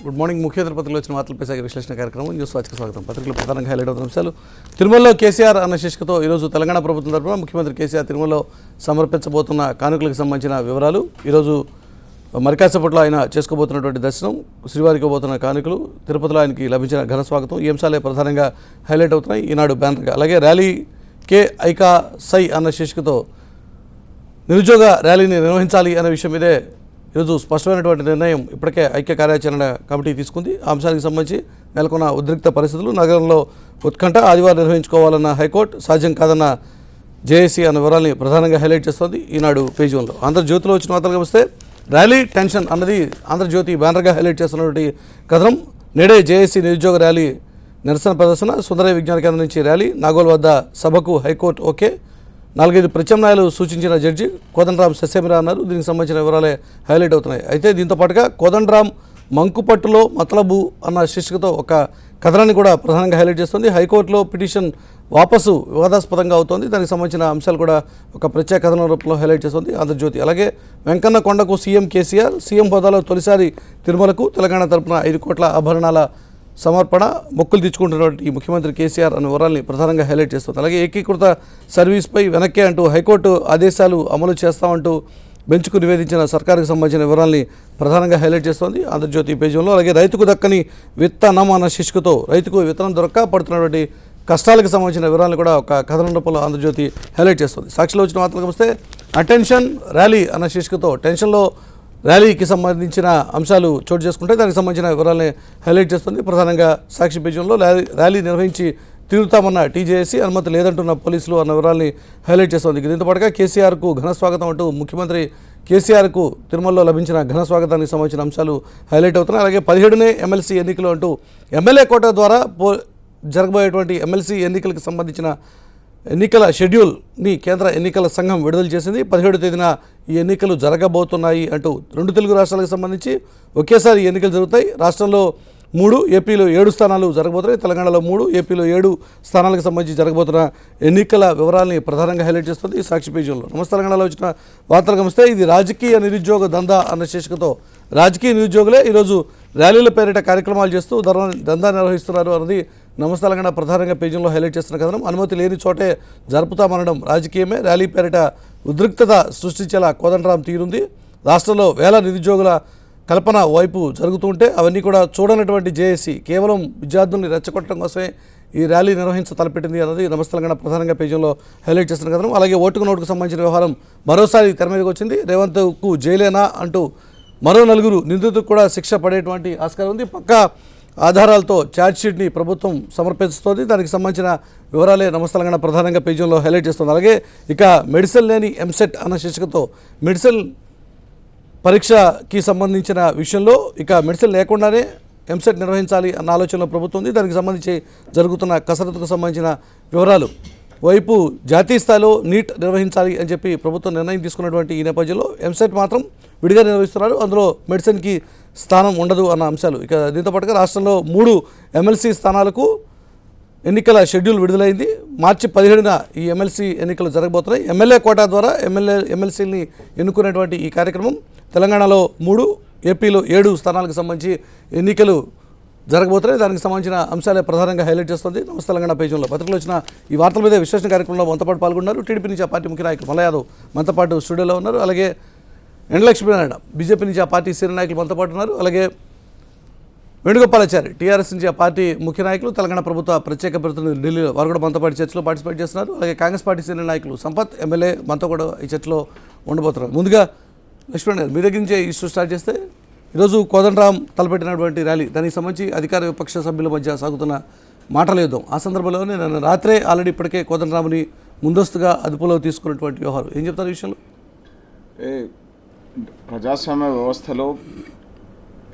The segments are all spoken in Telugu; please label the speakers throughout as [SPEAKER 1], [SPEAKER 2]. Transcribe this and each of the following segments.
[SPEAKER 1] Good morning. ముఖ్యమంత్రి పత్రికలో వచ్చిన వార్తలపై సాగే విశ్లేషణ కార్యక్రమం న్యూస్ వాచ్కి స్వాగతం. పత్రికలో ప్రధానంగా హైలైట్ అవుతున్న అంశాలు. తిరుమలలో కేసీఆర్ అన్న శీర్షికతో ఈరోజు తెలంగాణ ప్రభుత్వం తరఫున ముఖ్యమంత్రి కేసీఆర్ తిరుమలలో సమర్పించబోతున్న కానుకలకు సంబంధించిన వివరాలు, ఈరోజు మరికాసేపట్లో ఆయన చేసుకోబోతున్నటువంటి దర్శనం, శ్రీవారికి పోతున్న కానుకలు, తిరుపతిలో ఆయనకి లభించిన ఘన స్వాగతం, ఈ అంశాలే ప్రధానంగా హైలైట్ అవుతున్నాయి ఈనాడు బ్యానర్గా. అలాగే ర్యాలీ కే ఐకా సై అన్న శీర్షికతో నిరుద్యోగ ర్యాలీని నిర్వహించాలి అనే విషయం మీదే ఈరోజు స్పష్టమైనటువంటి నిర్ణయం ఇప్పటికే ఐక్య కార్యాచరణ కమిటీ తీసుకుంది. ఆ అంశానికి సంబంధించి నెలకొన్న ఉద్రిక్త పరిస్థితులు, నగరంలో ఉత్కంఠ, ఆదివారం నిర్వహించుకోవాలన్న హైకోర్టు, సాధ్యం కాదన్న జేఏసీ అన్న వివరాలని ప్రధానంగా హైలైట్ చేస్తోంది ఈనాడు పేజీ 1లో. ఆంధ్రజ్యోతిలో వచ్చిన వార్తలు గమనిస్తే ర్యాలీ టెన్షన్ అన్నది ఆంధ్రజ్యోతి బ్యానర్గా హైలైట్ చేస్తున్నటువంటి కథనం. నేడే జేఏసీ నిరుద్యోగ ర్యాలీ నిరసన ప్రదర్శన, సుందరయ్య విజ్ఞాన కేంద్రం నుంచి ర్యాలీ, నాగోల్ వద్ద సభకు హైకోర్టు ఓకే, 4-5 ప్రత్యామ్నాయాలు సూచించిన జడ్జి కోదండరాం సస్యమిరా అన్నారు. దీనికి సంబంధించిన వివరాలే హైలైట్ అవుతున్నాయి. అయితే దీంతో పాటుగా కోదండరాం మంకుపట్టులో మతలబు అన్న శీర్షికతో ఒక కథనాన్ని కూడా ప్రధానంగా హైలైట్ చేస్తుంది. హైకోర్టులో పిటిషన్ వాపసు వివాదాస్పదంగా అవుతోంది. దానికి సంబంధించిన అంశాలు కూడా ఒక ప్రత్యేక కథనం రూపంలో హైలైట్ చేస్తుంది ఆంధ్రజ్యోతి. అలాగే వెంకన్న కొండకు సీఎం కేసీఆర్, సీఎం హోదాలో తొలిసారి తిరుమలకు తెలంగాణ తరపున 5 కోట్ల ఆభరణాల సమర్పణ, మొక్కులు తెచ్చుకుంటున్నటువంటి ముఖ్యమంత్రి కేసీఆర్ అనే వివరాల్ని ప్రధానంగా హైలైట్ చేస్తుంది. అలాగే ఏకీకృత సర్వీస్పై వెనక్కే అంటూ హైకోర్టు ఆదేశాలు అమలు చేస్తామంటూ బెంచ్కు నివేదించిన సర్కారుకు సంబంధించిన వివరాల్ని ప్రధానంగా హైలైట్ చేస్తోంది ఆంధ్రజ్యోతి పేజీలో. అలాగే రైతుకు దక్కని విత్తనం అన్న శీర్షికతో రైతుకు విత్తనం దొరక్క పడుతున్నటువంటి కష్టాలకు సంబంధించిన వివరాలను కూడా ఒక కథనం రూపంలో ఆంధ్రజ్యోతి హైలైట్ చేస్తుంది. సాక్షిలో వచ్చిన వార్తలకు వస్తే అటెన్షన్ ర్యాలీ అన్న శీర్షికతో టెన్షన్లో ర్యాలీకి సంబంధించిన అంశాలు చోటు చేసుకుంటే దానికి సంబంధించిన వివరాలని హైలైట్ చేస్తుంది ప్రధానంగా సాక్షి పేజీలో. ర్యాలీ నిర్వహించి తిరుగుతామన్న టీజేఏసీ, అనుమతి లేదంటున్న పోలీసులు అన్న వివరాలని హైలైట్ చేస్తుంది. దీంతో పాటుగా కేసీఆర్కు ఘన స్వాగతం అంటూ ముఖ్యమంత్రి కేసీఆర్కు తిరుమలలో లభించిన ఘన స్వాగతానికి సంబంధించిన అంశాలు హైలైట్ అవుతున్నాయి. అలాగే 17నే ఎమ్మెల్సీ ఎన్నికలు అంటూ ఎమ్మెల్యే కోటా ద్వారా జరగబోయేటువంటి ఎమ్మెల్సీ ఎన్నికలకు సంబంధించిన ఎన్నికల షెడ్యూల్ని కేంద్ర ఎన్నికల సంఘం విడుదల చేసింది. 17వ తేదీన ఈ ఎన్నికలు జరగబోతున్నాయి అంటూ 2 తెలుగు రాష్ట్రాలకు సంబంధించి ఒకేసారి ఎన్నికలు జరుగుతాయి. రాష్ట్రంలో 3, ఏపీలో 7 స్థానాలు జరగబోతున్నాయి. తెలంగాణలో 3, ఏపీలో 7 స్థానాలకు సంబంధించి జరగబోతున్న ఎన్నికల వివరాలని ప్రధానంగా హైలైట్ చేస్తుంది సాక్షి పేజీలో. నమస్తే తెలంగాణలో వచ్చిన వార్తలు గమనిస్తే ఇది రాజకీయ నిరుద్యోగ దందా అన్న శీర్షికతో రాజకీయ నిరుద్యోగులే ఈరోజు ర్యాలీల పేరిట కార్యక్రమాలు చేస్తూ దందా నిర్వహిస్తున్నారు అన్నది నమస్తే తెలంగాణ ప్రధానంగా పేజీలో హైలైట్ చేస్తున్న కథనం. అనుమతి లేని చోటే జరుపుతామనడం రాజకీయమే, ర్యాలీ పేరిట ఉద్రిక్తత సృష్టించేలా కోదండరాం తీరుంది. రాష్ట్రంలో వేల నిరుద్యోగుల కల్పన వైపు జరుగుతుంటే అవన్నీ కూడా చూడనటువంటి జేఏసీ కేవలం విద్యార్థుల్ని రెచ్చగొట్టడం కోసమే ఈ ర్యాలీ తలపెట్టింది అన్నది నమస్తే తెలంగాణ ప్రధానంగా పేజీలో హైలైట్ చేస్తున్న కథనం. అలాగే ఓటుకు నోటుకు సంబంధించిన వ్యవహారం మరోసారి తెర మీదకి వచ్చింది. రేవంత్కు జైలేనా అంటూ మరో 4 నిందితులకు కూడా శిక్ష పడేటువంటి ఆస్కారం ఉంది. పక్కా ఆధారాలతో ఛార్జ్షీట్ని ప్రభుత్వం సమర్పిస్తుంది. దానికి సంబంధించిన వివరాలే నమస్తే తెలంగాణ ప్రధానంగా పేజీలో హైలైట్ చేస్తుంది. అలాగే ఇక మెడిసిన్ లేని ఎంసెట్ అన్న శీర్షికతో మెడిసిన్ పరీక్షకి సంబంధించిన విషయంలో ఇక మెడిసిన్ లేకుండానే ఎంసెట్ నిర్వహించాలి అన్న ఆలోచనలో ప్రభుత్వం ఉంది. దానికి సంబంధించి జరుగుతున్న కసరత్తుకు సంబంధించిన వివరాలు, వైపు జాతీయ స్థాయిలో నీట్ నిర్వహించాలి అని చెప్పి ప్రభుత్వం నిర్ణయం తీసుకున్నటువంటి ఈ నేపథ్యంలో ఎంసెట్ మాత్రం విడిగా నిర్వహిస్తున్నారు. అందులో మెడిసిన్కి స్థానం ఉండదు అన్న అంశాలు. ఇక దీంతో పాటుగా రాష్ట్రంలో 3 ఎమ్మెల్సీ స్థానాలకు ఎన్నికల షెడ్యూల్ విడుదలైంది. మార్చి 17న ఈ ఎమ్మెల్సీ ఎన్నికలు జరగబోతున్నాయి. ఎమ్మెల్యే కోటా ద్వారా ఎమ్మెల్సీని ఎన్నుకునేటువంటి ఈ కార్యక్రమం తెలంగాణలో 3, ఏపీలో 7 స్థానాలకు సంబంధించి ఎన్నికలు జరగబోతున్నాయి. దానికి సంబంధించిన అంశాలే ప్రధానంగా హైలైట్ చేస్తుంది నమస్తే తెలంగాణ పేజీలో. పత్రికలో వచ్చిన ఈ వార్తల మీద విశ్లేషణ కార్యక్రమంలో మనతో పాటు పాల్గొన్నారు టీడీపీ నుంచి ఆ పార్టీ ముఖ్య నాయకులు మల్ల యాదవ్ మనతో పాటు స్టూడియోలో ఉన్నారు. అలాగే ఎండలక్ష్మీనారాయణ బీజేపీ నుంచి ఆ పార్టీ సీనియర్ నాయకులు మనతో పాటు ఉన్నారు. అలాగే వేణుగోపాలాచారి టీఆర్ఎస్ నుంచి ఆ పార్టీ ముఖ్య నాయకులు, తెలంగాణ ప్రభుత్వ ప్రత్యేక ప్రతినిధులు ఢిల్లీలో వారు కూడా మనతో పాటు చర్చలో పార్టిసిపేట్ చేస్తున్నారు. అలాగే కాంగ్రెస్ పార్టీ సీనియర్ నాయకులు సంపత్ ఎమ్మెల్యే మనతో కూడా ఈ చర్చలో ఉండబోతున్నారు. ముందుగా లక్ష్మీనారాయణ మీ దగ్గర నుంచే ఇష్యూ స్టార్ట్ చేస్తే ఈరోజు కోదండరాం తలపెట్టినటువంటి ర్యాలీ, దానికి సంబంధించి అధికార విపక్ష సభ్యుల మధ్య సాగుతున్న మాటల యుద్ధం. ఆ సందర్భంలోనే నన్ను రాత్రే ఆల్రెడీ ఇప్పటికే కోదండరాంని ముందస్తుగా అదుపులో తీసుకున్నటువంటి వ్యవహారం ఏం చెప్తారు ఈ విషయంలో?
[SPEAKER 2] ప్రజాస్వామ్య వ్యవస్థలో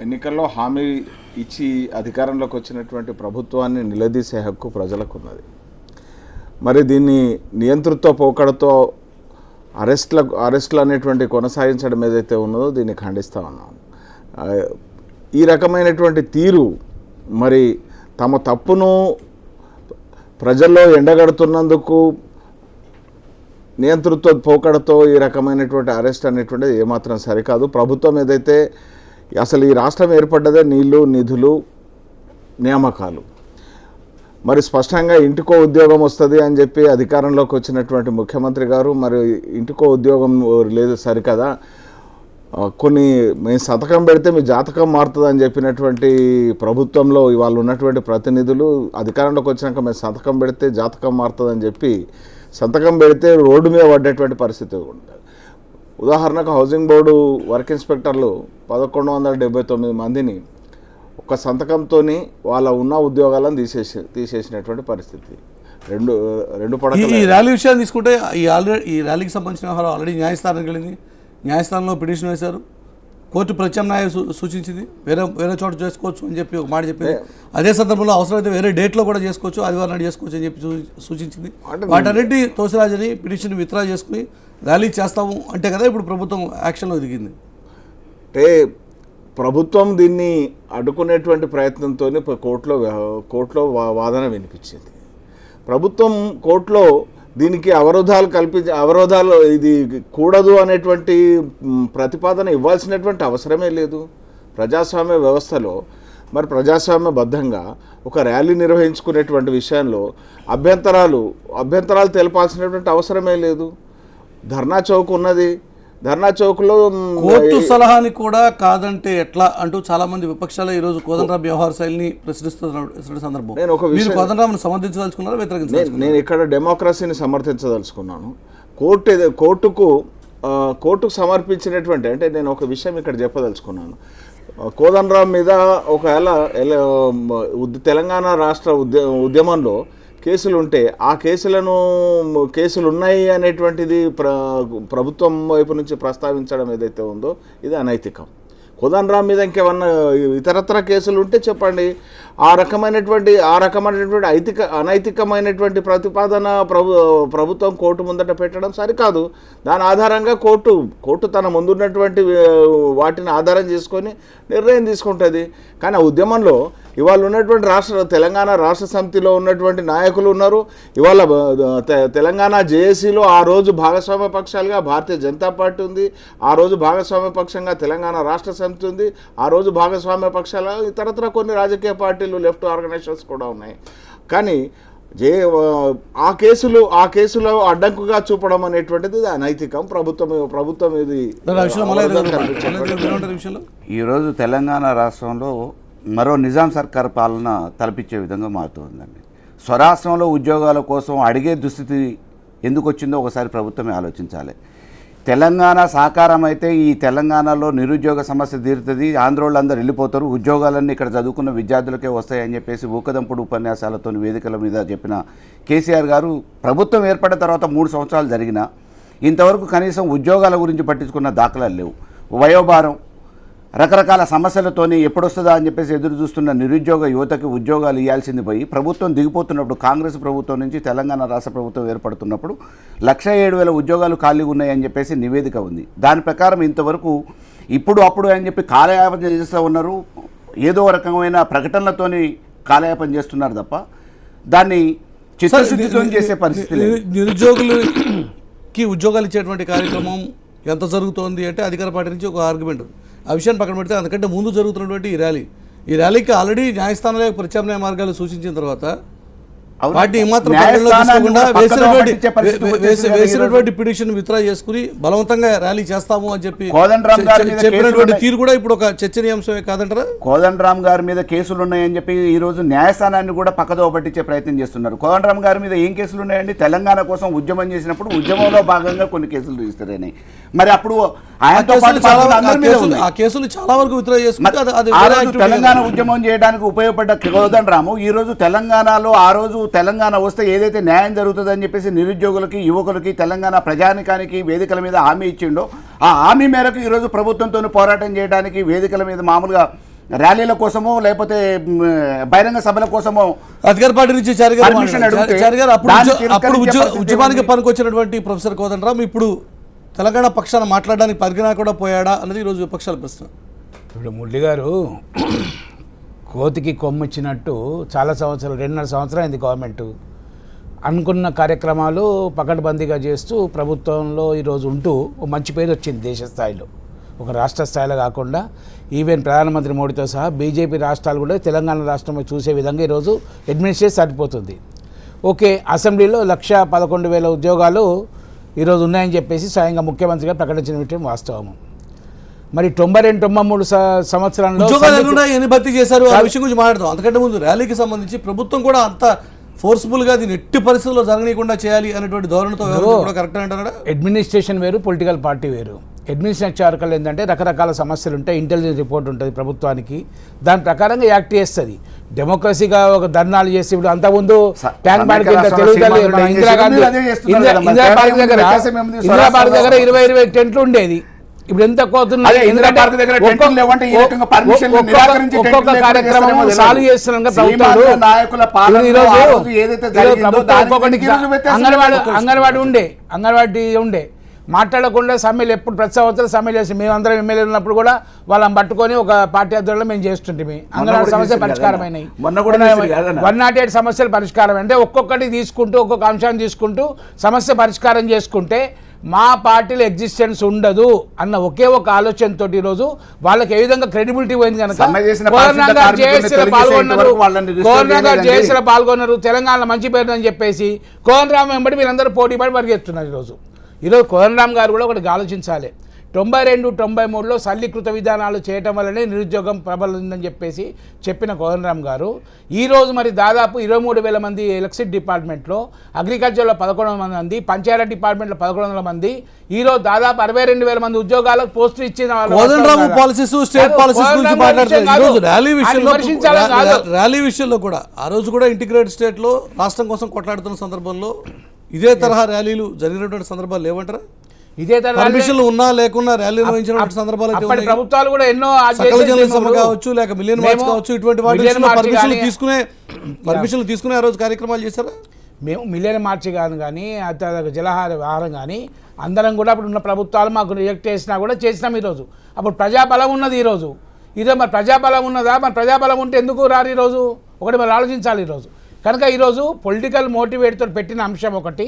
[SPEAKER 2] ఎన్నికల్లో హామీ ఇచ్చి అధికారంలోకి వచ్చినటువంటి ప్రభుత్వాన్ని నిలదీసే హక్కు ప్రజలకు ఉన్నది. మరి దీన్ని నియంతృత్వ పోకడతో అరెస్టులు అనేటువంటి కొనసాగించడం ఏదైతే ఉన్నదో దీన్ని ఖండిస్తూ ఉన్నాం. ఈ రకమైనటువంటి తీరు మరి తమ తప్పును ప్రజల్లో ఎండగడుతున్నందుకు నియంతృత్వ పోకడతో ఈ రకమైనటువంటి అరెస్ట్ అనేటువంటిది ఏమాత్రం సరికాదు. ప్రభుత్వం ఏదైతే అసలు ఈ రాష్ట్రం ఏర్పడ్డదే నీళ్లు, నిధులు, నియామకాలు. మరి స్పష్టంగా ఇంటికో ఉద్యోగం వస్తుంది అని చెప్పి అధికారంలోకి వచ్చినటువంటి ముఖ్యమంత్రి గారు మరి ఇంటికో ఉద్యోగం లేదు సరికదా, కొన్ని మేము సంతకం పెడితే మీ జాతకం మారుతుంది అని చెప్పినటువంటి ప్రభుత్వంలో ఇవాళ ఉన్నటువంటి ప్రతినిధులు అధికారంలోకి వచ్చినాక మేము సంతకం పెడితే జాతకం మారుతుంది అని చెప్పి సంతకం పెడితే రోడ్డు మీద పడ్డటువంటి పరిస్థితి ఉంటుంది. ఉదాహరణకు హౌసింగ్ బోర్డు వర్క్ ఇన్స్పెక్టర్లు 1179 మందిని ఒక సంతకంతో వాళ్ళ ఉన్న ఉద్యోగాలను తీసేసినటువంటి పరిస్థితి. రెండు పడకల
[SPEAKER 1] ఈ ర్యాలీ విషయాన్ని తీసుకుంటే ఈ ర్యాలీకి సంబంధించిన వ్యవహారం ఆల్రెడీ న్యాయస్థానానికి వెళ్ళింది. న్యాయస్థానంలో పిటిషన్ వేశారు. కోర్టు ప్రత్యామ్నాయం సూచించింది. వేరే చోట చేసుకోవచ్చు అని చెప్పి ఒక మాట చెప్పింది. అదే సందర్భంలో అవసరమైతే వేరే డేట్లో కూడా చేసుకోవచ్చు, ఆదివారం నాడు చేసుకోవచ్చు అని చెప్పి సూచించింది. వాటన్నిటి తోసిరాజని పిటిషన్ విత్డ్రా చేసుకుని ర్యాలీ చేస్తాము అంటే కదా ఇప్పుడు ప్రభుత్వం యాక్షన్లో దిగింది.
[SPEAKER 2] అంటే ప్రభుత్వం దీన్ని అడ్డుకునేటువంటి ప్రయత్నంతో కోర్టులో వాదన వినిపించింది. ప్రభుత్వం కోర్టులో దీనికి అవరోధాలు ఇది కూడదు అనేటువంటి ప్రతిపాదన ఇవ్వాల్సినటువంటి అవసరమే లేదు. ప్రజాస్వామ్య వ్యవస్థలో మరి ప్రజాస్వామ్యబద్ధంగా ఒక ర్యాలీ నిర్వహించుకునేటువంటి విషయంలో అభ్యంతరాలు తెలపాల్సినటువంటి అవసరమే లేదు. ధర్నా చౌక్ ఉన్నది. ధర్నా చౌక్లో
[SPEAKER 1] కోర్టు సలహాని కూడా కాదంటే ఎట్లా అంటూ చాలా మంది విపక్షాలు ఈరోజు కోదండరాం వ్యవహార శైలిని ప్రశ్నిస్తున్న సందర్భం. మీరు కోదండరాంను సమర్థించదలుచుకున్నారా వ్యతిరేకించారు?
[SPEAKER 2] నేను ఇక్కడ డెమోక్రసీని సమర్థించదలుచుకున్నాను. కోర్టుకు సమర్పించినటువంటి అంటే నేను ఒక విషయం ఇక్కడ చెప్పదలుచుకున్నాను. కోదండరాం మీద ఒకవేళ తెలంగాణ రాష్ట్ర ఉద్యమంలో కేసులు ఉంటే ఆ కేసులు ఉన్నాయి అనేటువంటిది ప్రభుత్వం వైపు నుంచి ప్రస్తావించడం ఏదైతే ఉందో ఇది అనైతికం. కోదండరాం మీద ఇంకేమన్నా ఇతరత్ర కేసులు ఉంటే చెప్పండి. ఆ రకమైనటువంటి అనైతికమైనటువంటి ప్రతిపాదన ప్రభుత్వం కోర్టు ముందట పెట్టడం సరికాదు. దాని ఆధారంగా కోర్టు తన ముందున్నటువంటి వాటిని ఆధారం చేసుకొని నిర్ణయం తీసుకుంటుంది. కానీ ఆ ఉద్యమంలో ఇవాళ ఉన్నటువంటి తెలంగాణ రాష్ట్ర సమితిలో ఉన్నటువంటి నాయకులు ఉన్నారు. ఇవాళ తెలంగాణ జేఏసీలో ఆ రోజు భాగస్వామ్య పక్షాలుగా భారతీయ జనతా పార్టీ ఉంది. ఆ రోజు భాగస్వామ్య పక్షంగా తెలంగాణ రాష్ట్ర సమితి ఉంది. ఆ రోజు భాగస్వామ్య పక్షాలుగా ఇతరత్ర కొన్ని రాజకీయ పార్టీలు, లెఫ్ట్ ఆర్గనైజేషన్స్ కూడా ఉన్నాయి. కానీ ఆ కేసులో అడ్డంకుగా చూపడం అనేటువంటిది అనైతికం. ప్రభుత్వం ఇది
[SPEAKER 3] ఈరోజు తెలంగాణ రాష్ట్రంలో మరో నిజాం సర్కార్ పాలన తలపించే విధంగా మారుతుందండి. స్వరాష్ట్రంలో ఉద్యోగాల కోసం అడిగే దుస్థితి ఎందుకు వచ్చిందో ఒకసారి ప్రభుత్వమే ఆలోచించాలి. తెలంగాణ సాకారం అయితే ఈ తెలంగాణలో నిరుద్యోగ సమస్య తీరుతుంది, ఆంధ్రోళ్ళందరూ వెళ్ళిపోతారు, ఉద్యోగాలన్నీ ఇక్కడ చదువుకున్న విద్యార్థులకే వస్తాయని చెప్పేసి ఊకదంపుడు ఉపన్యాసాలతో వేదికల మీద చెప్పిన కేసీఆర్ గారు ప్రభుత్వం ఏర్పడిన తర్వాత 3 సంవత్సరాలు జరిగినా ఇంతవరకు కనీసం ఉద్యోగాల గురించి పట్టించుకున్న దాఖలాలు లేవు. వయోభారం, రకరకాల సమస్యలతోని ఎప్పుడొస్తుందా అని చెప్పేసి ఎదురు చూస్తున్న నిరుద్యోగ యువతకి ఉద్యోగాలు ఇవ్వాల్సింది పోయి ప్రభుత్వం దిగిపోతున్నప్పుడు, కాంగ్రెస్ ప్రభుత్వం నుంచి తెలంగాణ రాష్ట్ర ప్రభుత్వం ఏర్పడుతున్నప్పుడు 1,07,000 ఉద్యోగాలు ఖాళీగా ఉన్నాయని చెప్పేసి నివేదిక ఉంది. దాని ప్రకారం ఇంతవరకు అప్పుడు అని చెప్పి కాలయాపన చేస్తూ ఉన్నారు. ఏదో రకమైన ప్రకటనలతోని కాలయాపన చేస్తున్నారు తప్ప దాన్ని చిత్తశుద్ధితో చేసే పరిస్థితి లేదు.
[SPEAKER 1] నిరుద్యోగులకి ఉద్యోగాలు ఇచ్చేటువంటి కార్యక్రమం ఎంత జరుగుతోంది అంటే అధికార పార్టీ నుంచి ఒక ఆర్గ్యుమెంట్ ఉంది. ఆ విషయాన్ని పక్కన పెడితే అంతకంటే ముందు జరుగుతున్నటువంటి ఈ ర్యాలీకి ఆల్రెడీ న్యాయస్థానాలే ప్రత్యామ్నాయ మార్గాలు సూచించిన తర్వాత వాటిని ఏమాత్రం వేసినటువంటి పిటిషన్ విత్డ్రా చేసుకుని బలవంతంగా ర్యాలీ చేస్తాము అని చెప్పి చెప్పినటువంటి తీరు కూడా ఇప్పుడు ఒక చర్చనీయాంశమే కాదంటారా?
[SPEAKER 3] కోదండరాం గారి మీద కేసులు ఉన్నాయని చెప్పి ఈ రోజు న్యాయస్థానాన్ని కూడా పక్కదో పట్టించే ప్రయత్నం చేస్తున్నారు. కోదండరాం గారి మీద ఏం కేసులు ఉన్నాయండి? తెలంగాణ కోసం ఉద్యమం చేసినప్పుడు ఉద్యమంలో భాగంగా కొన్ని కేసులు రిజిస్టర్ అయినాయి. మరి అప్పుడు
[SPEAKER 1] ఆ కేసులు చాలా వరకు విత్డ్రా చేసుకుంటే
[SPEAKER 3] తెలంగాణ ఉద్యమం చేయడానికి ఉపయోగపడ్డ కోదండరాము ఈ రోజు తెలంగాణలో ఆ రోజు తెలంగాణ వస్తే ఏదైతే న్యాయం జరుగుతుందని చెప్పేసి నిరుద్యోగులకి, యువకులకి, తెలంగాణ ప్రజానికానికి వేదికల మీద హామీ ఇచ్చిండో ఆ హామీ మేరకు ఈరోజు ప్రభుత్వంతో పోరాటం చేయడానికి వేదికల మీద మామూలుగా ర్యాలీల కోసమో లేకపోతే బహిరంగ సభల కోసమో
[SPEAKER 1] అధికార పార్టీ నుంచి ఉద్యమానికి పనికొచ్చినటువంటి ప్రొఫెసర్ కోదండరాం ఇప్పుడు తెలంగాణ పక్షాన మాట్లాడడానికి పరిగణ కూడా పోయాడా అన్నది ఈరోజు విపక్షాల ప్రశ్న.
[SPEAKER 4] ఇప్పుడు మురళి గారు కోతికి కొమ్మిచ్చినట్టు చాలా సంవత్సరాలు 2.5 సంవత్సరాలు అయింది గవర్నమెంట్ అనుకున్న కార్యక్రమాలు పకడ్బందీగా చేస్తూ ప్రభుత్వంలో ఈరోజు ఉంటూ మంచి పేరు వచ్చింది దేశ స్థాయిలో. ఒక రాష్ట్ర స్థాయిలో కాకుండా ఈవెన్ ప్రధానమంత్రి మోడీతో సహా బీజేపీ రాష్ట్రాలు కూడా తెలంగాణ రాష్ట్రం చూసే విధంగా ఈరోజు అడ్మినిస్ట్రేషన్ సరిపోతుంది. ఓకే, అసెంబ్లీలో 1,11,000 ఉద్యోగాలు ఈరోజు ఉన్నాయని చెప్పేసి స్వయంగా ముఖ్యమంత్రిగా ప్రకటించిన విషయం వాస్తవము. మరి 92-93 సంవత్సరంలో
[SPEAKER 1] ఎన్ని భర్తీ చేశారు ఆ విషయం గురించి మాట్లాడదాం. అంతకంటే ముందు ర్యాలీకి సంబంధించి ప్రభుత్వం కూడా అంత ఫోర్స్ఫుల్గా దీన్ని ఎట్టి పరిస్థితుల్లో జరగనీయకుండా చేయాలి అనేటువంటి ధోరణితో కరెక్ట్ అంటారా?
[SPEAKER 4] అడ్మినిస్ట్రేషన్ వేరు, పొలిటికల్ పార్టీ వేరు. అడ్మినిస్ట్రేషన్ ఆర్కల్ ఏంటంటే రకరకాల సమస్యలు ఉంటాయి, ఇంటెలిజెన్స్ రిపోర్ట్ ఉంటుంది ప్రభుత్వానికి, దాని ప్రకారంగా యాక్ట్ చేస్తుంది. డెమోక్రసీగా ఒక ధర్నాలు చేసి ఇప్పుడు అంతకుముందు ట్యాంక్ బార్ కింద ఇందిరాగాంధీ దగ్గర 20 టెంట్లు ఉండేది. ఇప్పుడు ఎంత కోతున్నారు, ఒక్కొక్క కార్యక్రమం సాల్వ్ చేస్తున్నాం అంగన్వాడీ ఉండే మాట్లాడకుండా సమ్మెలు ఎప్పుడు ప్రతి సంవత్సరం సమ్మెలు చేసి మేమందరం ఎమ్మెల్యేలు ఉన్నప్పుడు కూడా వాళ్ళని పట్టుకొని ఒక పార్టీ ఆధ్వర్యంలో మేము చేస్తుంటే అంగన్వాడీ సమస్యలు పరిష్కారమైనాయి. 108 సమస్యలు పరిష్కారం అంటే ఒక్కొక్కటి తీసుకుంటూ ఒక్కొక్క అంశాన్ని తీసుకుంటూ సమస్య పరిష్కారం చేసుకుంటే మా పార్టీలో ఎగ్జిస్టెన్స్ ఉండదు అన్న ఒకే ఒక ఆలోచనతో ఈరోజు వాళ్ళకి ఏ విధంగా క్రెడిబిలిటీ పోయింది కనుక పాల్గొన్నారు, తెలంగాణలో మంచి పేరు అని చెప్పేసి కోదండరామ్ వెంబడి వీళ్ళందరూ పోటీ పడి పరిగెత్తున్నారు. ఈరోజు కోదండరామ్ గారు కూడా ఒకటి ఆలోచించాలి. 92-93లో సరళీకృత విధానాలు చేయటం వల్లనే నిరుద్యోగం ప్రబలిందని చెప్పేసి చెప్పిన కోదండరామ్ గారు ఈరోజు మరి దాదాపు 23,000 మంది ఎలక్ట్రిసిటీ డిపార్ట్మెంట్లో, అగ్రికల్చర్లో 1,100 మంది, పంచాయతీ డిపార్ట్మెంట్లో 1,100 మంది, ఈరోజు దాదాపు 62,000 మంది ఉద్యోగాలకు పోస్టులు ఇచ్చిన
[SPEAKER 1] ర్యాలీ విషయంలో కూడా ఆ రోజు కూడా ఇంటిగ్రేటెడ్ స్టేట్లో రాష్ట్రం కోసం కొట్లాడుతున్న సందర్భంలో ఇదే తరహా ర్యాలీలు జరిగినటువంటి సందర్భాలు లేవంటారా?
[SPEAKER 4] ఇదే
[SPEAKER 1] పర్మిషన్లు ఉన్నా లేకున్నా ర్యాలీ నిర్వహించిన సందర్భాలు
[SPEAKER 4] ప్రభుత్వాలు కూడా ఎన్నో
[SPEAKER 1] కావచ్చు, లేక మిలియన్ మార్చ్ కావచ్చు, ఇటువంటి పర్మిషన్లు తీసుకునే ఆ రోజు కార్యక్రమాలు చేశారా?
[SPEAKER 4] మేము మిలియన్ మార్చి కానీ జలహార వ్యవహారం కానీ అందరం కూడా అప్పుడు ఉన్న ప్రభుత్వాలు మాకు రిజెక్ట్ చేసినా కూడా చేసినాం. ఈరోజు అప్పుడు ప్రజాబలం ఉన్నది, ఈరోజు మరి ప్రజాబలం ఉన్నదా? మరి ప్రజాబలం ఉంటే ఎందుకు రారు? ఈరోజు ఒకటి మరి ఆలోచించాలి. ఈరోజు కనుక ఈరోజు పొలిటికల్ మోటివేట్తో పెట్టిన అంశం ఒకటి,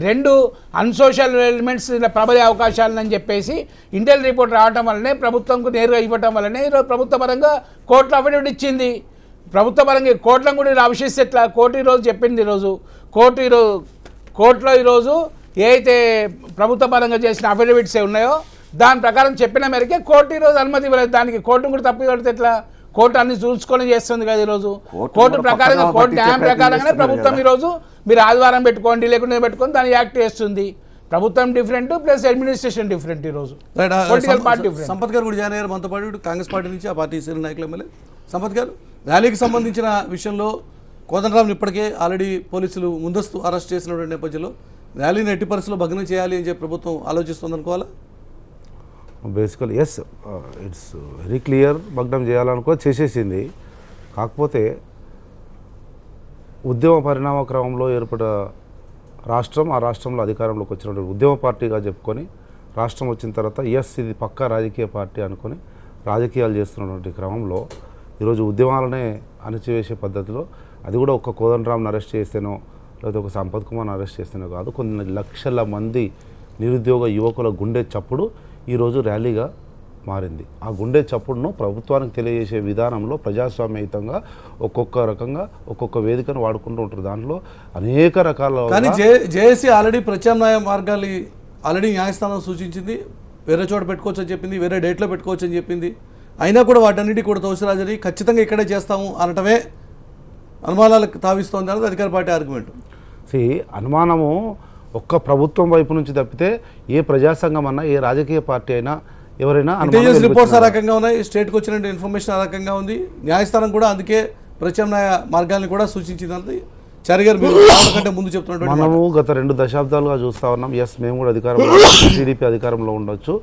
[SPEAKER 4] 2 అన్సోషల్ ఎలిమెంట్స్ ఇలా ప్రబలే అవకాశాలని చెప్పేసి ఇంటెల్ రిపోర్ట్ రావడం వల్లనే ప్రభుత్వంకు నేరుగా ఇవ్వటం వల్లనే ఈరోజు ప్రభుత్వ పరంగా కోర్టులో అఫిడవిట్ ఇచ్చింది. ప్రభుత్వ పరంగా కోర్టులను కూడా ఆవిష్కరిస్తే ఎట్లా? కోర్టు ఈరోజు చెప్పింది. కోర్టులో ఈరోజు ఏ అయితే ప్రభుత్వ పరంగా చేసిన అఫిడవిట్స్ ఉన్నాయో దాని ప్రకారం చెప్పిన మేరకే కోర్టు ఈరోజు అనుమతి ఇవ్వలేదు. దానికి కోర్టును కూడా తప్పు పడితే ఎట్లా? కోర్టు అన్ని చూసుకొని చేస్తుంది కదా. ఈరోజు కోర్టు ప్రకారంగా, కోర్టు న్యాయం ప్రకారంగానే ప్రభుత్వం ఈరోజు మీరు ఆదివారం పెట్టుకోండి లేకుంటే పెట్టుకొని దాన్ని యాక్ట్ చేస్తుంది. ప్రభుత్వం డిఫరెంట్ ప్లస్ అడ్మినిస్ట్రేషన్ డిఫరెంట్. ఈరోజు పొలిటికల్ పార్టీ డిఫరెంట్.
[SPEAKER 1] సంపత్ గారు కూడా జాయిన్ అయ్యారు మనతో పాటు, కాంగ్రెస్ పార్టీ నుంచి, ఆ పార్టీ సీనియర్ నాయకులు ఎమ్మెల్యే. సంపత్ గారు, ర్యాలీకి సంబంధించిన విషయంలో కోదండరామ్ని ఇప్పటికే ఆల్రెడీ పోలీసులు ముందస్తు అరెస్ట్ చేసినటువంటి నేపథ్యంలో ర్యాలీని ఎట్టి పరిస్థితుల్లో భగ్నం చేయాలి అని చెప్పి ప్రభుత్వం ఆలోచిస్తుంది అనుకోవాలా?
[SPEAKER 5] బేసికల్ ఎస్, ఇట్స్ వెరీ క్లియర్. భగ్నం చేయాలనుకో చేసేసింది. కాకపోతే ఉద్యమ పరిణామ క్రమంలో ఏర్పడ రాష్ట్రం, ఆ రాష్ట్రంలో అధికారంలోకి వచ్చినటువంటి ఉద్యమ పార్టీగా చెప్పుకొని రాష్ట్రం వచ్చిన తర్వాత ఎస్ ఇది పక్కా రాజకీయ పార్టీ అనుకొని రాజకీయాలు చేస్తున్నటువంటి క్రమంలో ఈరోజు ఉద్యమాలనే అణచివేసే పద్ధతిలో, అది కూడా ఒక్క కోదండరామ్ని అరెస్ట్ చేస్తేనో లేకపోతే ఒక సంపత్ కుమార్ని అరెస్ట్ చేస్తేనో కాదు, కొన్ని లక్షల మంది నిరుద్యోగ యువకుల గుండె చప్పుడు ఈరోజు ర్యాలీగా మారింది. ఆ గుండె చప్పుడును ప్రభుత్వానికి తెలియజేసే విధానంలో ప్రజాస్వామ్యయుతంగా ఒక్కొక్క రకంగా ఒక్కొక్క వేదికను వాడుకుంటూ ఉంటారు. దాంట్లో అనేక రకాల
[SPEAKER 1] జేఏసీ ఆల్రెడీ ప్రత్యామ్నాయ మార్గాలు ఆల్రెడీ న్యాయస్థానం సూచించింది, వేరే చోట పెట్టుకోవచ్చు అని చెప్పింది, వేరే డేట్లో పెట్టుకోవచ్చు అని చెప్పింది. అయినా కూడా వాటన్నిటి కూడా తోసిరాజరి ఖచ్చితంగా ఇక్కడే చేస్తాము అనటమే అనుమానాలకు తావిస్తోంది అన్నది అధికార పార్టీ ఆర్గ్యుమెంట్.
[SPEAKER 5] అనుమానము ఒక్క ప్రభుత్వం వైపు నుంచి తప్పితే ఏ ప్రజాసంఘం అన్నా, ఏ రాజకీయ పార్టీ అయినా, ఎవరైనా
[SPEAKER 1] ఇంటెలిజెన్స్ రిపోర్ట్స్ ఆ రకంగా ఉన్నాయి, స్టేట్కి వచ్చిన ఇన్ఫర్మేషన్ ఆ రకంగా ఉంది. న్యాయస్థానం కూడా అందుకే ప్రత్యామ్నాయ మార్గాలను కూడా సూచించింది అన్నది చారి గారు మీరు కంటే ముందు చెప్తున్నట్టు.
[SPEAKER 5] మనము గత 2 దశాబ్దాలుగా చూస్తూ ఉన్నాం. ఎస్, మేము కూడా అధికారంలో, టీడీపీ అధికారంలో ఉండొచ్చు.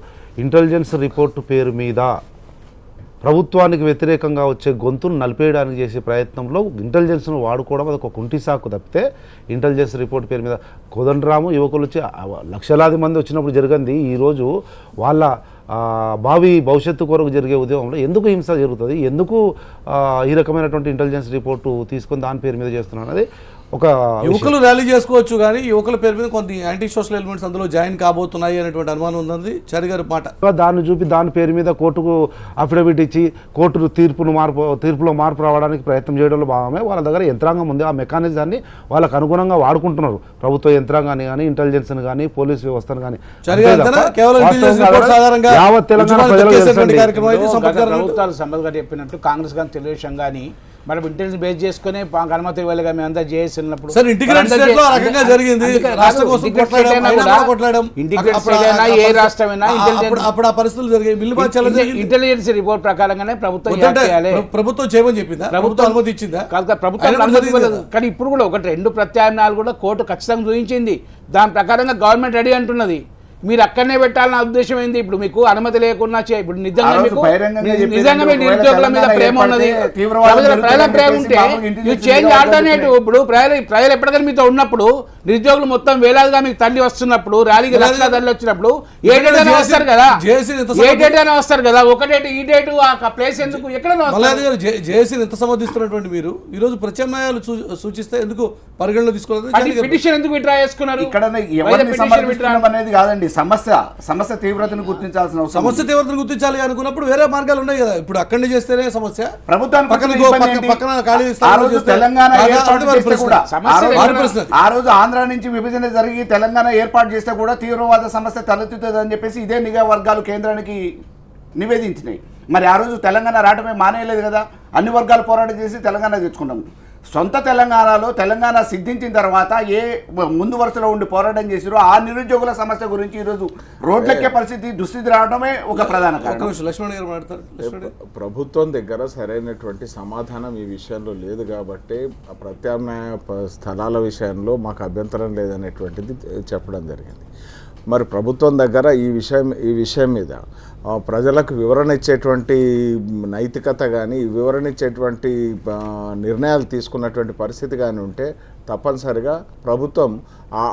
[SPEAKER 5] ఇంటెలిజెన్స్ రిపోర్టు పేరు మీద ప్రభుత్వానికి వ్యతిరేకంగా వచ్చే గొంతును నలిపేయడానికి చేసే ప్రయత్నంలో ఇంటెలిజెన్స్ను వాడుకోవడం అది ఒక కుంటి సాకు తప్పితే, ఇంటెలిజెన్స్ రిపోర్ట్ పేరు మీద కోదండరాము యువకులు వచ్చి లక్షలాది మంది వచ్చినప్పుడు జరిగింది. ఈరోజు వాళ్ళ భావి భవిష్యత్తు కొరకు జరిగే ఉద్యమంలో ఎందుకు హింస జరుగుతుంది, ఎందుకు ఈ రకమైనటువంటి ఇంటెలిజెన్స్ రిపోర్టు తీసుకొని దాని పేరు మీద చేస్తున్నారు అనేది ఒక
[SPEAKER 1] యువకులు ర్యాలీ చేసుకోవచ్చు కానీ యువకుల పేరు మీద కొన్ని యాంటీ సోషల్ ఎలిమెంట్స్ అందులో జాయిన్ కాబోతున్నాయి అనేటువంటి అనుమానం ఉందండి చారి గారి మాట.
[SPEAKER 5] దాన్ని చూపి దాని పేరు మీద కోర్టుకు అఫిడవిట్ ఇచ్చి కోర్టు తీర్పులో మార్పు రావడానికి ప్రయత్నం చేయడంలో భాగమే వాళ్ళ దగ్గర యంత్రాంగం ఉంది. ఆ మెకానిజాన్ని వాళ్ళకు అనుగుణంగా వాడుకుంటున్నారు. ప్రభుత్వ యంత్రాంగాన్ని కానీ, ఇంటెలిజెన్స్ని కానీ, పోలీస్ వ్యవస్థను కానీ. యావత్ తెలంగాణ
[SPEAKER 4] ప్రభుత్వాలు సంబంధంగా చెప్పినట్టు కాంగ్రెస్ కానీ తెలుగుదేశం కానీ మనం ఇంటెలిజెన్స్ బేస్ చేసుకుని అనుమతి ఇవ్వాలిగా మేమంతా జేఏసీ ఉన్నప్పుడు ఇంటెలిజెన్స్ రిపోర్ట్ ప్రకారంగానే
[SPEAKER 1] ప్రభుత్వం చేయమని చెప్పిందా, ప్రభుత్వం అనుమతి ఇచ్చిందా?
[SPEAKER 4] కానీ ఇప్పుడు కూడా ఒకటి 2 ప్రత్యామ్నాయాలు కూడా కోర్టు ఖచ్చితంగా చూపించింది. దాని ప్రకారంగా గవర్నమెంట్ రెడీ అంటున్నది. మీరు అక్కడనే పెట్టాలన్న ఉద్దేశం ఏంది? ఇప్పుడు మీకు అనుమతి లేకున్నా ఇప్పుడు నిజంగా నిరుద్యోగుల మీద ప్రేమ ఉన్నది, ప్రజల ప్రేమ ఉంటే చేంజ్ ఆల్టర్నేటివ్. ఇప్పుడు ప్రజలు ఎప్పటికైనా మీతో ఉన్నప్పుడు, నిరుద్యోగులు మొత్తం వేలాదిగా మీకు తల్లి వస్తున్నప్పుడు, ర్యాలీకి లక్షల తల్లి వచ్చినప్పుడు ఏ డేట్ అయినా వస్తారు కదా, ఏ డేట్ అయినా వస్తారు కదా. ఒక డేట్ ఈ డేట్ ఆ ప్లేస్ ఎందుకు ఎక్కడైనా
[SPEAKER 1] జేఏసీని ఎంత సమర్థిస్తున్నటువంటి మీరు ఈ రోజు ప్రత్యామ్నాయాలు సూచిస్తే ఎందుకు పరిగణలో తీసుకోలేదు?
[SPEAKER 4] పిటిషన్ ఎందుకు విత్డ్రా చేసుకున్నారు?
[SPEAKER 3] ఇక్కడ అనేది కాదండి సమస్య తీవ్రతను గుర్తించాల్సిన అవసరం.
[SPEAKER 1] సమస్య తీవ్రతను గుర్తించాలి అనుకున్నప్పుడు వేరే మార్గాలు ఉన్నాయి కదా. ఇప్పుడు అక్కడనే చేస్తేనే సమస్య.
[SPEAKER 3] ప్రభుత్వానికి
[SPEAKER 1] పక్కన ఖాళీ
[SPEAKER 3] తెలంగాణ ఆ రోజు ఆంధ్ర నుంచి విభజన జరిగి తెలంగాణ ఏర్పాటు చేస్తే కూడా తీవ్రవాద సమస్య తలెత్తుతుంది అని చెప్పేసి ఇదే నిఘా వర్గాలు కేంద్రానికి నివేదించినాయి. మరి ఆ రోజు తెలంగాణ రావడమే మానేయలేదు కదా. అన్ని వర్గాలు పోరాటం చేసి తెలంగాణ తెచ్చుకున్నాం. సొంత తెలంగాణలో తెలంగాణ సిద్ధించిన తర్వాత ఏ ముందు వరుసలో ఉండి పోరాటం చేసిరో ఆ నిరుద్యోగుల సమస్య గురించి ఈరోజు రోడ్లెక్కే పరిస్థితి దుస్థితి రావడమే ఒక ప్రధాన కారణం.
[SPEAKER 2] ప్రభుత్వం దగ్గర సరైనటువంటి సమాధానం ఈ విషయంలో లేదు కాబట్టి ప్రత్యామ్నాయ స్థలాల విషయంలో మాకు అభ్యంతరం లేదనేటువంటిది చెప్పడం జరిగింది. మరి ప్రభుత్వం దగ్గర ఈ విషయం మీద ప్రజలకు వివరణ ఇచ్చేటువంటి నైతికత కానీ, వివరణ ఇచ్చేటువంటి నిర్ణయాలు తీసుకున్నటువంటి పరిస్థితి కానీ ఉంటే తప్పనిసరిగా ప్రభుత్వం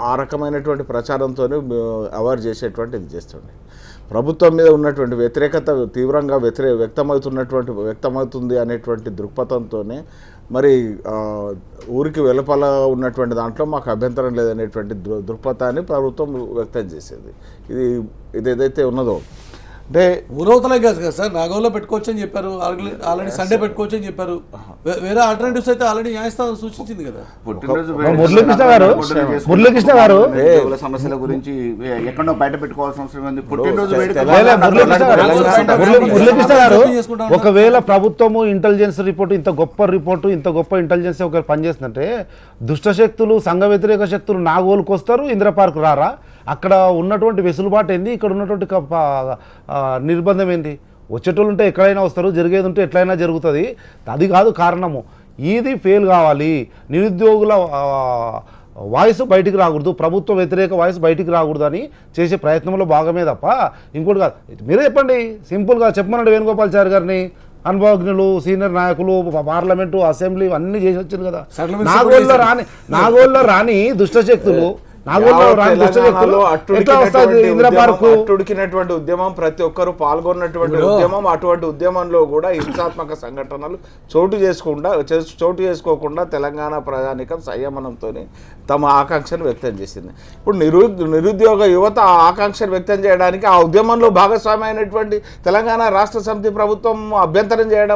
[SPEAKER 2] ఆ రకమైనటువంటి ప్రచారంతోనే అవేర్ చేసేటువంటిది చేస్తుంది. ప్రభుత్వం మీద ఉన్నటువంటి వ్యతిరేకత తీవ్రంగా వ్యక్తమవుతుంది అనేటువంటి దృక్పథంతోనే మరి ఊరికి వెలుపల ఉన్నటువంటి దాంట్లో మాకు అభ్యంతరం లేదనేటువంటి దృక్పథాన్ని ప్రభుత్వం వ్యక్తం చేసేది. ఇది ఏదైతే ఉన్నదో అంటే
[SPEAKER 1] ఊరవతలే కాదు కదా సార్, నాగోల్లో పెట్టుకోవచ్చు అని చెప్పారు, ఆల్రెడీ సండే పెట్టుకోవచ్చు అని చెప్పారు. వేరే ఆల్టర్నేటివ్స్ అయితే ఆల్రెడీ న్యాయస్థానం సూచించింది కదా.
[SPEAKER 5] మురళీకృష్ణ గారు
[SPEAKER 3] సమస్యల గురించి ఎక్కడో బయట పెట్టుకోవాల్సిన అవసరం ఉంది.
[SPEAKER 5] మురళీకృష్ణ గారు ఒకవేళ ప్రభుత్వము ఇంటెలిజెన్స్ రిపోర్టు ఇంత గొప్ప ఇంటెలిజెన్స్ ఒకరు పనిచేస్తుందంటే దుష్టశక్తులు, సంఘ వ్యతిరేక శక్తులు నాగోలుకు వస్తారు, ఇందిరా పార్క్ రారా? అక్కడ ఉన్నటువంటి వెసులుబాటు ఏంది, ఇక్కడ ఉన్నటువంటి నిర్బంధం ఏంటి? వచ్చేటోళ్ళు ఉంటే ఎక్కడైనా వస్తారు, జరిగేది ఉంటే ఎట్లయినా జరుగుతుంది. అది కాదు కారణము. ఇది ఫెయిల్ కావాలి. నిరుద్యోగుల వాయిస్ బయటికి రాకూడదు, ప్రభుత్వ వ్యతిరేక వాయిస్ బయటికి రాకూడదు అని చేసే ప్రయత్నంలో భాగమే తప్ప ఇంకోటి కాదు. మీరే చెప్పండి, సింపుల్గా చెప్పమన్నాడు వేణుగోపాల్చారి గారిని. అనుభవజ్ఞులు, సీనియర్ నాయకులు, పార్లమెంటు, అసెంబ్లీ అన్నీ చేసి వచ్చింది కదా. నాగోల్లో రాని దుష్టశక్తులు
[SPEAKER 2] అట్టుడికినటువంటి ఉద్యమం, ప్రతి ఒక్కరు పాల్గొన్నటువంటి ఉద్యమం, అటువంటి ఉద్యమంలో కూడా హింసాత్మక సంఘటనలు చోటు చేసుకోకుండా తెలంగాణ ప్రజానికం సంయమనంతో తమ ఆకాంక్షను వ్యక్తం చేసింది. ఇప్పుడు నిరుద్యోగ యువత ఆ ఆకాంక్షను వ్యక్తం చేయడానికి ఆ ఉద్యమంలో భాగస్వామి అయినటువంటి తెలంగాణ రాష్ట్ర సమితి ప్రభుత్వం అభ్యంతరం చేయడం.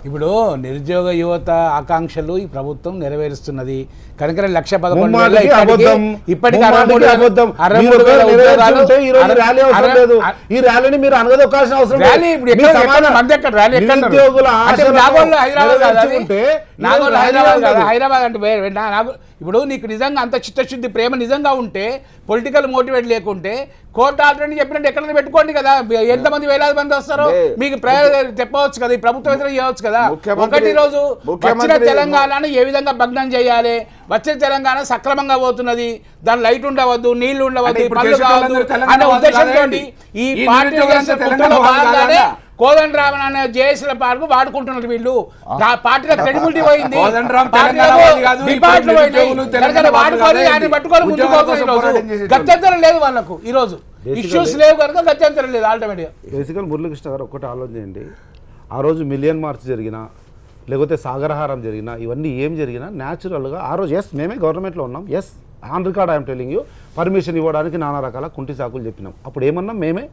[SPEAKER 4] ఇప్పుడు నిరుద్యోగ యువత ఆకాంక్షలు ఈ ప్రభుత్వం నెరవేరుస్తున్నది కనుక 1,11,000 ఇప్పటికీ
[SPEAKER 5] ఈ ర్యాలీని మీరు అనగదొక్కాల్సిన అవసరం
[SPEAKER 4] హైదరాబాద్ అంటే ఇప్పుడు నీకు నిజంగా అంత చిత్తశుద్ధి ప్రేమ నిజంగా ఉంటే, పొలిటికల్ మోటివేట్ లేకుంటే కోర్టు ఆల్రెడీ చెప్పినట్టు ఎక్కడైనా పెట్టుకోండి కదా. ఎంతమంది వేలాది మంది వస్తారో మీకు చెప్పవచ్చు కదా, ఈ ప్రభుత్వం ఎదురు చేయవచ్చు కదా. ఒకటి రోజు వచ్చిన తెలంగాణను ఏ విధంగా భగ్నం చేయాలి, వచ్చే తెలంగాణ సక్రమంగా పోతున్నది, దాని లైట్ ఉండవద్దు, నీళ్లు ఉండవద్దు, పనులు కావద్దు అనే ఉద్దేశంతో ఈ పార్టీ కోదండరామన్ అనే జేఏసీల పార్కు వాడుకుంటున్నారు వీళ్ళు. పార్టీలో క్రెడిబిలిటీ పోయింది, వాడుకొని ఆయన పట్టుకొని ముందుకు గత్యంతరం లేదు వాళ్ళకు. ఈ రోజు ఇష్యూస్ లేవు కనుక గత్యంతరం లేదు. ఆల్టర్నేటివ్
[SPEAKER 5] బేసికల్ మురళీకృష్ణ గారు ఒకటి ఆలోచన చేయండి. ఆ రోజు మిలియన్ మార్చ్ జరిగిన లేకపోతే సాగరహారం జరిగినా ఇవన్నీ ఏం జరిగినా న్యాచురల్గా ఆ రోజు ఎస్ మేమే గవర్నమెంట్లో ఉన్నాం, yes on record I'm telling you, permission ఇవ్వడానికి నానా రకాల కుంటి సాకులు చెప్పినాం. అప్పుడు ఏమన్నాం, మేమే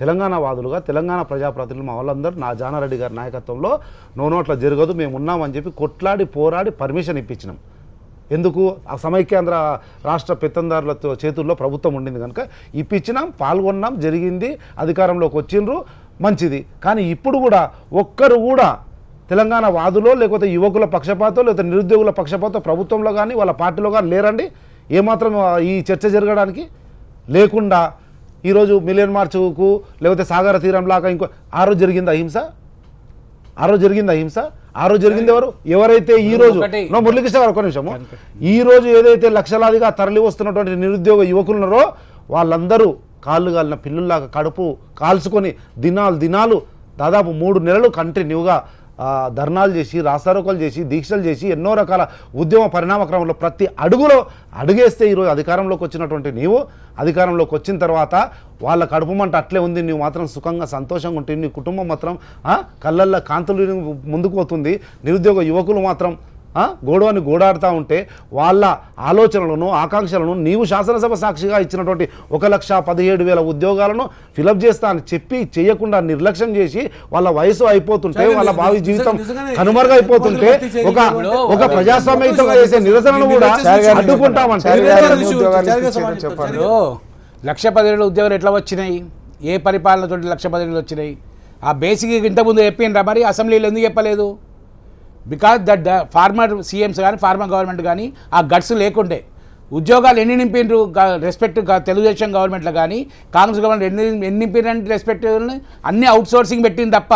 [SPEAKER 5] తెలంగాణ వాదులుగా తెలంగాణ ప్రజాప్రతినిధులు మా వాళ్ళందరూ నా జానారెడ్డి గారి నాయకత్వంలో నోనోట్లా జరగదు మేము ఉన్నామని చెప్పి కొట్లాడి పోరాడి పర్మిషన్ ఇప్పించినాం. ఎందుకు ఆ సమైక్యాంధ్ర రాష్ట్ర పెత్తందారులతో చేతుల్లో ప్రభుత్వం ఉండింది కనుక ఇప్పించినాం, పాల్గొన్నాం, జరిగింది, అధికారంలోకి వచ్చిండ్రు, మంచిది. కానీ ఇప్పుడు కూడా ఒక్కరు కూడా తెలంగాణ వాదులో లేకపోతే యువకుల పక్షపాతో లేకపోతే నిరుద్యోగుల పక్షపాతో ప్రభుత్వంలో కానీ వాళ్ళ పార్టీలో కానీ లేరండి ఏమాత్రం ఈ చర్చ జరగడానికి. లేకుండా ఈరోజు మిలియన్ మార్చుకు లేకపోతే సాగర తీరం లాగా ఇంకో ఆ రోజు జరిగింది అహింస, ఆ రోజు జరిగింది అహింస, ఆ రోజు జరిగింది ఎవరైతే ఈ రోజు మురళీకృష్ణ గారు ఒక నిమిషము, ఈ రోజు ఏదైతే లక్షలాదిగా తరలి వస్తున్నటువంటి నిరుద్యోగ యువకులున్నారో వాళ్ళందరూ కాళ్ళు కాలిన పిల్లుల్లాగా కడుపు కాల్చుకొని దినాలు దాదాపు 3 నెలలు కంటిన్యూగా ధర్నాలు చేసి రాస్తారోకలు చేసి దీక్షలు చేసి ఎన్నో రకాల ఉద్యమ పరిణామ క్రమంలో ప్రతి అడుగులో అడుగేస్తే ఈరోజు అధికారంలోకి వచ్చినటువంటి నీవు అధికారంలోకి వచ్చిన తర్వాత వాళ్ళ కడుపు మంట అట్లే ఉంది, నువ్వు మాత్రం సుఖంగా సంతోషంగా ఉంటుంది, నీ కుటుంబం మాత్రం కళ్ళల్లో కాంతులు ముందుకు పోతుంది, నిరుద్యోగ యువకులు మాత్రం గోడవని గోడాడుతూ ఉంటే వాళ్ళ ఆలోచనలను ఆకాంక్షలను నీవు శాసనసభ సాక్షిగా ఇచ్చినటువంటి 1,17,000 ఉద్యోగాలను ఫిలప్ చేస్తా అని చెప్పి చేయకుండా నిర్లక్ష్యం చేసి వాళ్ళ వయసు అయిపోతుంటే వాళ్ళ భావి జీవితం కనుమరుగైపోతుంటే ఒక ప్రజాస్వామ్యంగా చేసే నిరసనను కూడా అడ్డుకుంటామంటే
[SPEAKER 4] 1,17,000 ఉద్యోగాలు ఎట్లా వచ్చినాయి, ఏ పరిపాలనతో 1,17,000 వచ్చినాయి? ఆ బేసిక్ ఇంతకుముందు చెప్పిండ్రా మరి అసెంబ్లీలో ఎందుకు చెప్పలేదు? బికాజ్ దట్ ఫార్మర్ సీఎంస్ కానీ ఫార్మర్ గవర్నమెంట్ కానీ ఆ గట్స్ లేకుండే ఉద్యోగాలు ఎన్ని నింపిండ్రు రెస్పెక్ట్ తెలుగుదేశం గవర్నమెంట్లో కానీ కాంగ్రెస్ గవర్నమెంట్ ఎన్ని నింపినంటే రెస్పెక్ట్ అన్ని అవుట్ సోర్సింగ్ పెట్టింది తప్ప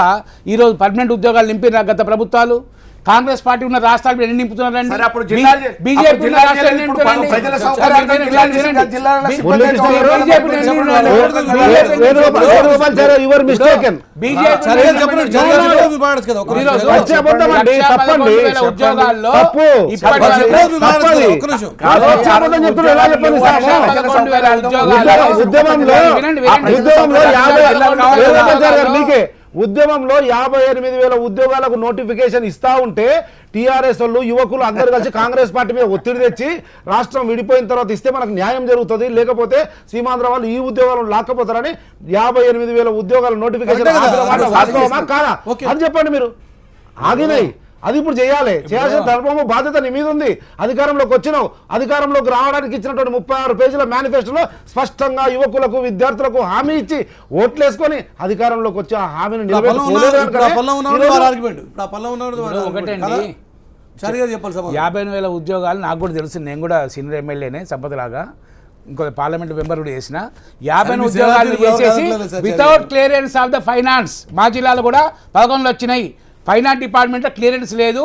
[SPEAKER 4] ఈరోజు పర్మనెంట్ ఉద్యోగాలు నింపిన గత ప్రభుత్వాలు. కాంగ్రెస్ పార్టీ ఉన్న రాష్ట్రాలు ఎన్ని నింపుతున్నారండి? బీజేపీ
[SPEAKER 5] ఉద్యమంలో 58,000 ఉద్యోగాలకు నోటిఫికేషన్ ఇస్తా ఉంటే టీఆర్ఎస్ వాళ్ళు యువకులు అందరూ కలిసి కాంగ్రెస్ పార్టీ మీద ఒత్తిడి తెచ్చి రాష్ట్రం విడిపోయిన తర్వాత ఇస్తే మనకు న్యాయం జరుగుతుంది, లేకపోతే సీమాంధ్ర వాళ్ళు ఈ ఉద్యోగాలను లాక్కపోతారని 58,000 ఉద్యోగాల నోటిఫికేషన్ వాస్తవమా కాదా అని చెప్పండి. మీరు ఆగినాయి, అది ఇప్పుడు చేయాల్సిన ధర్మము బాధ్యత నీ మీద ఉంది. అధికారంలోకి వచ్చినావు, అధికారంలోకి రావడానికి ఇచ్చినటువంటి 36 పేజీల మేనిఫెస్టోలో స్పష్టంగా యువకులకు విద్యార్థులకు హామీ ఇచ్చి ఓట్లేసుకొని అధికారంలోకి వచ్చి ఆ హామీని
[SPEAKER 4] ఒకటండి 50,000 ఉద్యోగాలు నాకు కూడా తెలుసు, నేను కూడా సీనియర్ ఎమ్మెల్యేనే సంపదలాగా ఇంకో పార్లమెంట్ మెంబర్ కూడా చేసిన 50 ఉద్యోగాలు చేసేసి without clearance of the finance మా జిల్లాలో కూడా 11 వచ్చినాయి. ఫైనాన్స్ డిపార్ట్మెంట్లో క్లియరెన్స్ లేదు,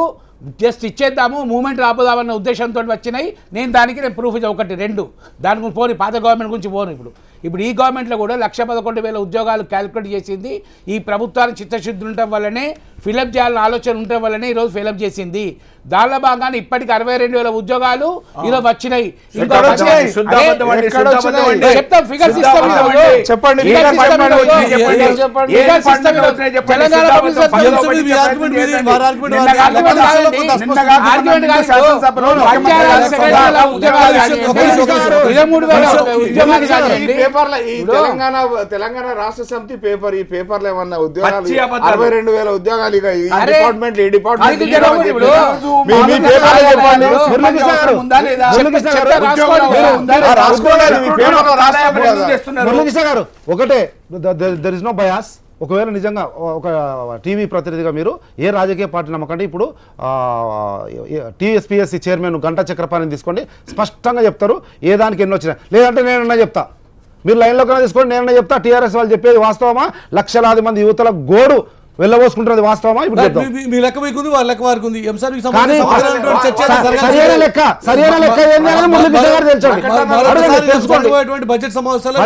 [SPEAKER 4] జస్ట్ ఇచ్చేద్దాము మూమెంట్ రాబోదామన్న ఉద్దేశంతో వచ్చినాయి. నేను ప్రూఫ్ 1, 2 దాని గురించి పోని పాత గవర్నమెంట్ గురించి పోను. ఇప్పుడు ఈ గవర్నమెంట్లో కూడా 1,11,000 ఉద్యోగాలు క్యాలిక్యులేట్ చేసింది. ఈ ప్రభుత్వానికి చిత్తశుద్ధి ఉండటం వల్లనే ఫిలప్ చేయాలని ఆలోచన ఉండటం వల్లనే ఈరోజు ఫిలప్ చేసింది. దానిలో భాగంగానే ఇప్పటికి 62,000 ఉద్యోగాలు ఈరోజు వచ్చినాయి.
[SPEAKER 2] తెలంగాణ రాష్ట్ర సమితి పేపర్ ఈ పేపర్లు ఏమన్నా ఉద్యోగాలు 62,000 ఉద్యోగాలు ఇక ఈ డిపార్ట్మెంట్ ఈ డిపార్ట్మెంట్
[SPEAKER 5] ఒకటే దర్ ఇస్ నో బయాస్. ఒకవేళ నిజంగా ఒక టీవీ ప్రతినిధిగా మీరు ఏ రాజకీయ పార్టీ నమ్మకండి, ఇప్పుడు టీఎస్పీఎస్సీ చైర్మన్ గంటా చక్రపాణిని తీసుకోండి, స్పష్టంగా చెప్తారు ఏ దానికి ఎన్ని వచ్చినా. లేదంటే నేనన్నా చెప్తా, మీరు లైన్లో కన్నా తీసుకోండి, నేనన్నా చెప్తా. టీఆర్ఎస్ వాళ్ళు చెప్పేది వాస్తవమా? లక్షలాది మంది యువతల గోడు వెళ్ళబోసుకుంటున్నది వాస్తవమా? ఇప్పుడు
[SPEAKER 1] మీ లెక్క మీకుంది, వాళ్ళ లెక్క వారికి ఉంది. బడ్జెట్ సమావేశాల్లో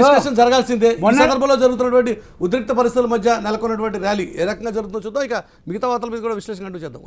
[SPEAKER 1] డిస్కషన్ జరగాల్సిందే. ఈ సందర్భంలో జరుగుతున్నటువంటి ఉద్రిక్త పరిస్థితుల మధ్య నెలకొన్నటువంటి ర్యాలీ ఏ రకంగా జరుగుతుందో చూద్దాం. ఇక మిగతా వార్తల మీద కూడా విశ్లేషణ అంటూ చేద్దాం.